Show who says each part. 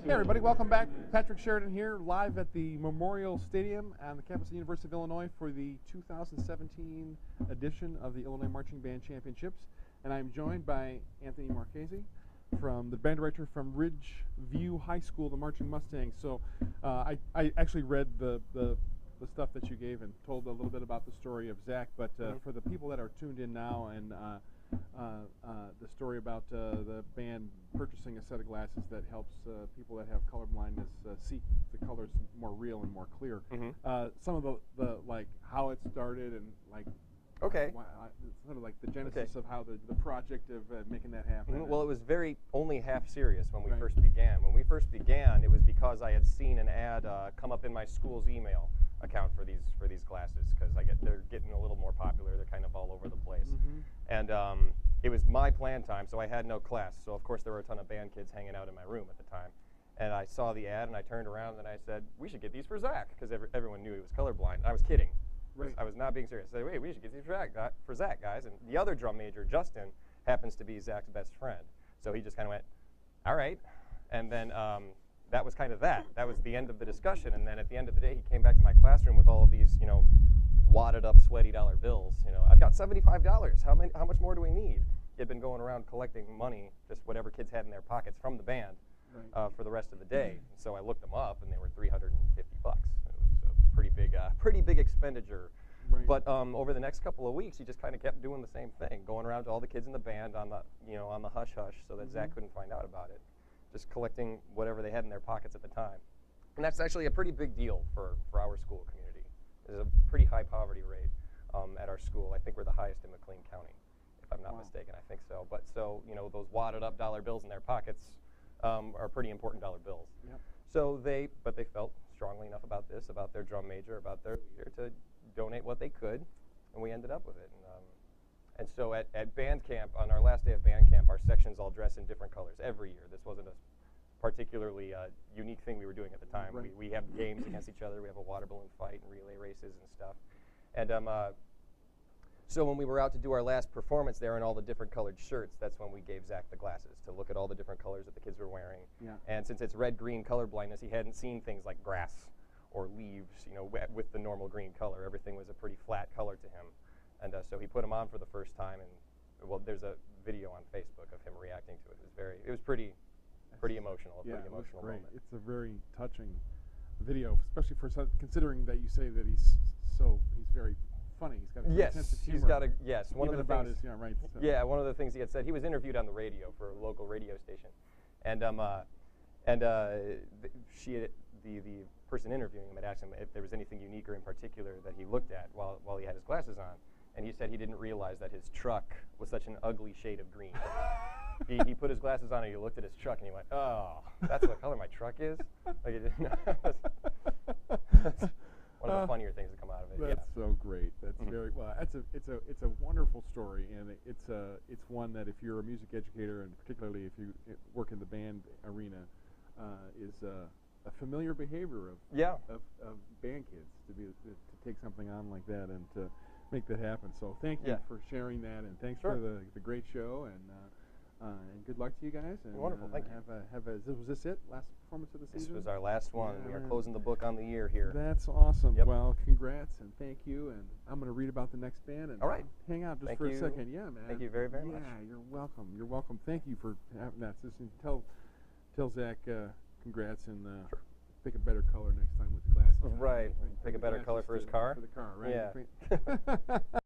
Speaker 1: Hey everybody, welcome back. Patrick Sheridan here, live at the Memorial Stadium on the campus of the University of Illinois for the 2017 edition of the Illinois Marching Band Championships. And I'm joined by Anthony Marchese, from the band director from Ridgeview High School, the Marching Mustangs. So I actually read the stuff that you gave and told a little bit about the story of Zach, but for the people that are tuned in now and the story about the band purchasing a set of glasses that helps people that have color blindness see the colors more real and more clear. Some of the like how it started and like sort of like the genesis of how the project of making that happen.
Speaker 2: Well, it was only half serious when we first began. When we first began, it was because I had seen an ad come up in my school's email account for these glasses, because they're getting a little more popular. They're kind of all over the place. And it was my plan time, so I had no class. So of course there were a ton of band kids hanging out in my room at the time. And I saw the ad and I turned around and I said, we should get these for Zach, because everyone knew he was colorblind. I was kidding. I was not being serious. I said, wait, we should get these for Zach, guys. And the other drum major, Justin, happens to be Zach's best friend. So he just kind of went, all right. And then that was kind of that. That was the end of the discussion. And then at the end of the day, he came back to my classroom with all of these, wadded up, sweaty dollar bills. I've got $75. How much more do we need? He had been going around collecting money, just whatever kids had in their pockets from the band, for the rest of the day. So I looked them up, and they were $350. It was a pretty big expenditure. But over the next couple of weeks, he just kind of kept doing the same thing, going around to all the kids in the band on the hush hush, so that Zach couldn't find out about it. Just collecting whatever they had in their pockets at the time. And that's actually a pretty big deal for our school community. There's a pretty high poverty rate at our school. I think we're the highest in McLean County, if I'm not mistaken. I think so. But so, those wadded up dollar bills in their pockets are pretty important dollar bills. So they felt strongly enough about this, about their drum major, about their leader, to donate what they could, and we ended up with it. And so at band camp, on our last day of band camp, our sections all dress in different colors every year. This wasn't a particularly unique thing we were doing at the time. We have games against each other. We have a water balloon fight and relay races and stuff. And so when we were out to do our last performance there in all the different colored shirts, that's when we gave Zach the glasses to look at all the different colors that the kids were wearing. And since it's red-green color blindness, he hadn't seen things like grass or leaves, with the normal green color. Everything was a pretty flat color to him. And so he put them on for the first time, and well, there's a video on Facebook of him reacting to it. It was pretty emotional. Pretty emotional moment.
Speaker 1: It's a very touching video, especially for considering that you say that he's very funny. He's got a great sense of humor.
Speaker 2: One of the things.
Speaker 1: So.
Speaker 2: One of the things he had said. He was interviewed on the radio for a local radio station, and the person interviewing him had asked him if there was anything unique or in particular that he looked at while he had his glasses on, and he said he didn't realize that his truck was such an ugly shade of green. He put his glasses on and he looked at his truck and he went, "Oh, that's what color my truck is." Like that's one of the funnier things to come out of it.
Speaker 1: That's so great. That's very well. It's a wonderful story, and it's one that if you're a music educator, and particularly if you work in the band arena, is a familiar behavior of band kids to take something on like that and to make that happen. So thank you for sharing that, and thanks for the great show, and good luck to you guys. And
Speaker 2: wonderful, thank you.
Speaker 1: Was this it? Last performance of the season?
Speaker 2: This was our last one. We are closing the book on the year here.
Speaker 1: That's awesome. Well, congrats and thank you. And I'm going to read about the next band and hang out just for a second. Yeah, man.
Speaker 2: Thank you very, very much.
Speaker 1: Yeah, you're welcome. You're welcome. Thank you for having that. Tell Zach congrats and pick a better color next time with the glasses.
Speaker 2: Right. Pick a better color for his car.
Speaker 1: For the car, right?
Speaker 2: Yeah.